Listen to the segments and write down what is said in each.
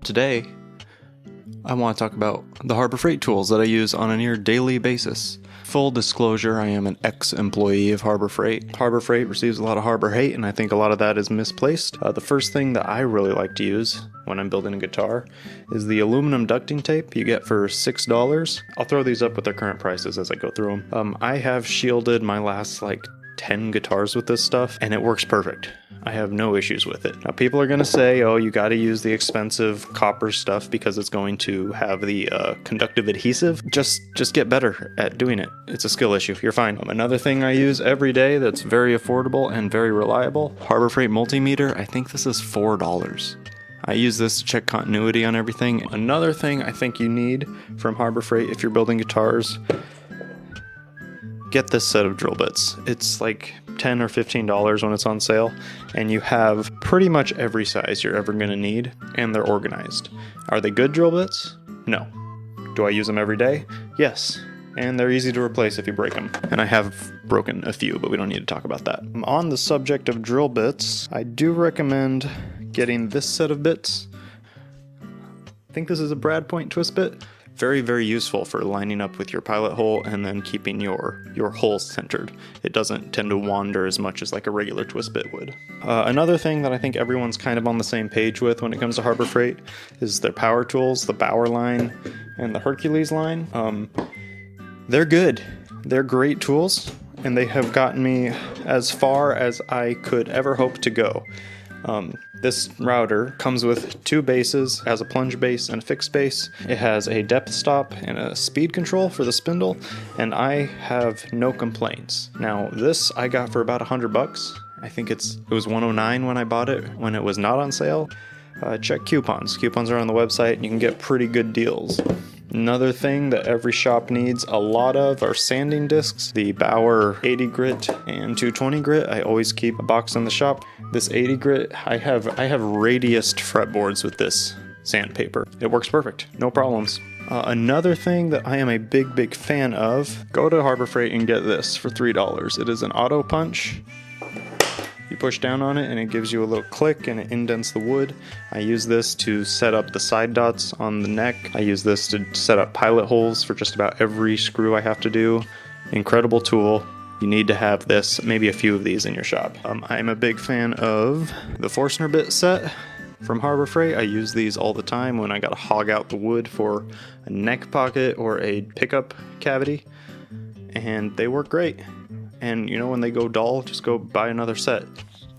Today, I want to talk about the Harbor Freight tools that I use on a near daily basis. Full disclosure, I am an ex-employee of Harbor Freight. Harbor Freight receives a lot of harbor hate, and I think a lot of that is misplaced. The first thing that I really like to use when I'm building a guitar is the aluminum ducting tape you get for $6. I'll throw these up with their current prices as I go through them. I have shielded my last 10 guitars with this stuff, and it works perfect. I have no issues with it. Now, people are going to say, oh, you got to use the expensive copper stuff because it's going to have the conductive adhesive. Just get better at doing it. It's a skill issue. You're fine. Another thing I use every day that's very affordable and very reliable, Harbor Freight multimeter. I think this is $4. I use this to check continuity on everything. Another thing I think you need from Harbor Freight if you're building guitars, get this set of drill bits. It's like $10 or $15 when it's on sale, and you have pretty much every size you're ever going to need, and they're organized. Are they good drill bits? No. Do I use them every day? Yes. And they're easy to replace if you break them. And I have broken a few, but we don't need to talk about that. On the subject of drill bits, I do recommend getting this set of bits. I think this is a brad point twist bit. Very, very useful for lining up with your pilot hole and then keeping your holes centered. It doesn't tend to wander as much as like a regular twist bit would. Another thing that I think everyone's kind of on the same page with when it comes to Harbor Freight is their power tools, the Bauer line and the Hercules line. They're good. They're great tools, and they have gotten me as far as I could ever hope to go. This router comes with two bases, has a plunge base and a fixed base. It has a depth stop and a speed control for the spindle, and I have no complaints. Now, this I got for about $100. I think it was $109 when I bought it, when it was not on sale. Check coupons. Coupons are on the website, and you can get pretty good deals. Another thing that every shop needs a lot of are sanding discs. The Bauer 80 grit and 220 grit, I always keep a box in the shop. This 80 grit, I have radiused fretboards with this sandpaper. It works perfect, no problems. Another thing that I am a big fan of, go to Harbor Freight and get this for $3. It is an auto punch. You push down on it and it gives you a little click and it indents the wood. I use this to set up the side dots on the neck. I use this to set up pilot holes for just about every screw I have to do. Incredible tool. You need to have this, maybe a few of these in your shop. I'm a big fan of the Forstner bit set from Harbor Freight. I use these all the time when I gotta hog out the wood for a neck pocket or a pickup cavity, and they work great. And you know, when they go dull, just go buy another set.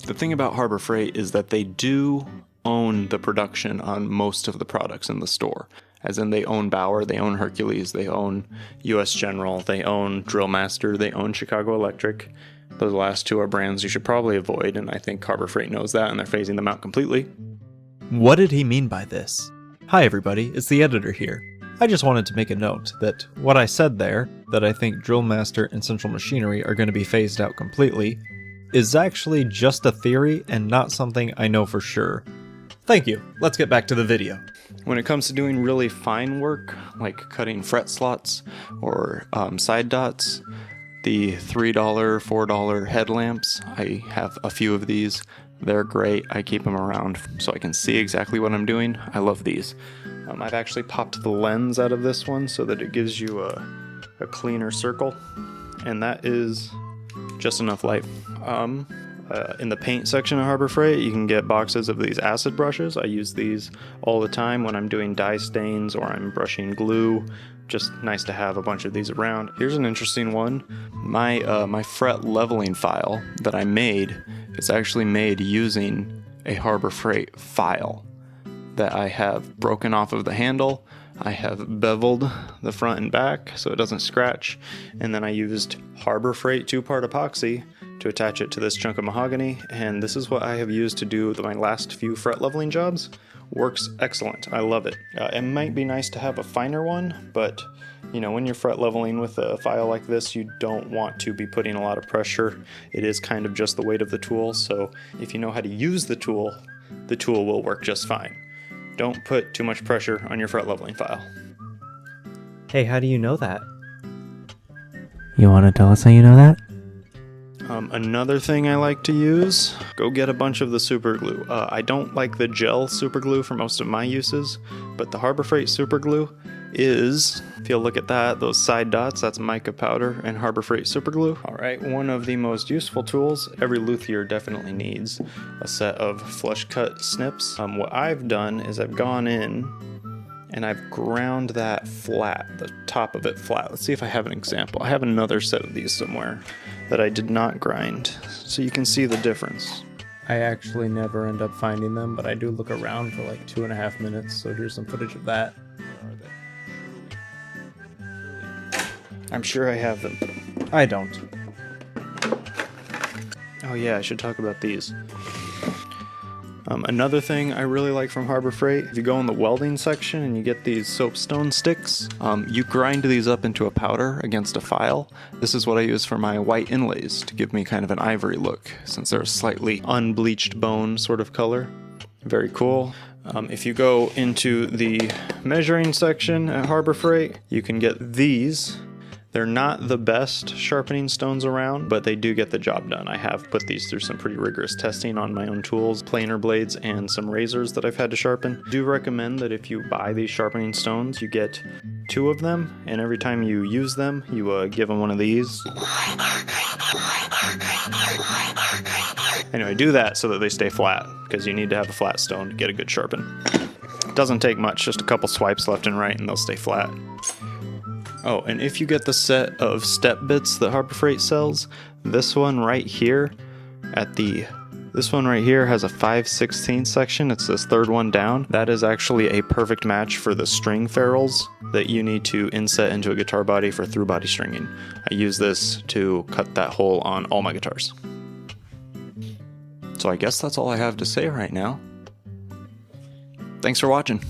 The thing about Harbor Freight is that they do own the production on most of the products in the store. As in, they own Bauer, they own Hercules, they own US General, they own Drill Master, they own Chicago Electric. Those last two are brands you should probably avoid, and I think Harbor Freight knows that, and they're phasing them out completely. What did he mean by this? Hi everybody, it's the editor here. I just wanted to make a note that what I said there, that I think Drill Master and Central Machinery are going to be phased out completely, is actually just a theory and not something I know for sure. Thank you. Let's get back to the video. When it comes to doing really fine work, like cutting fret slots or side dots, the $3, $4 headlamps, I have a few of these. They're great. I keep them around so I can see exactly what I'm doing. I love these. I've actually popped the lens out of this one so that it gives you a cleaner circle, and that is just enough light. In the paint section of Harbor Freight, you can get boxes of these acid brushes. I use these all the time when I'm doing dye stains or I'm brushing glue. Just nice to have a bunch of these around. Here's an interesting one. My fret leveling file that I made is actually made using a Harbor Freight file that I have broken off of the handle. I have beveled the front and back so it doesn't scratch, and then I used Harbor Freight 2-part epoxy to attach it to this chunk of mahogany, and this is what I have used to do my last few fret leveling jobs. Works excellent. I love it. It might be nice to have a finer one, but you know, when you're fret leveling with a file like this, you don't want to be putting a lot of pressure. It is kind of just the weight of the tool, so if you know how to use the tool will work just fine. Don't put too much pressure on your fret leveling file. Hey, how do you know that? You want to tell us how you know that? Another thing I like to use, go get a bunch of the super glue. I don't like the gel super glue for most of my uses, but the Harbor Freight super glue is, if you'll look at that, those side dots, that's mica powder and Harbor Freight super glue. All right, one of the most useful tools, every luthier definitely needs a set of flush cut snips. What I've done is I've gone in and I've ground that flat, the top of it flat. Let's see if I have an example. I have another set of these somewhere that I did not grind, so you can see the difference. I actually never end up finding them, but I do look around for like 2.5 minutes, so here's some footage of that. I'm sure I have them. I don't. Oh yeah, I should talk about these. Another thing I really like from Harbor Freight, if you go in the welding section and you get these soapstone sticks, you grind these up into a powder against a file. This is what I use for my white inlays to give me kind of an ivory look, since they're a slightly unbleached bone sort of color. Very cool. If you go into the measuring section at Harbor Freight, you can get these. They're not the best sharpening stones around, but they do get the job done. I have put these through some pretty rigorous testing on my own tools, planer blades, and some razors that I've had to sharpen. I do recommend that if you buy these sharpening stones, you get 2 of them, and every time you use them, you give them one of these. Anyway, do that so that they stay flat, because you need to have a flat stone to get a good sharpen. It doesn't take much, just a couple swipes left and right, and they'll stay flat. Oh, and if you get the set of step bits that Harbor Freight sells, this one right here has a 5/16 section. It's this third one down. That is actually a perfect match for the string ferrules that you need to inset into a guitar body for through body stringing. I use this to cut that hole on all my guitars. So I guess that's all I have to say right now. Thanks for watching.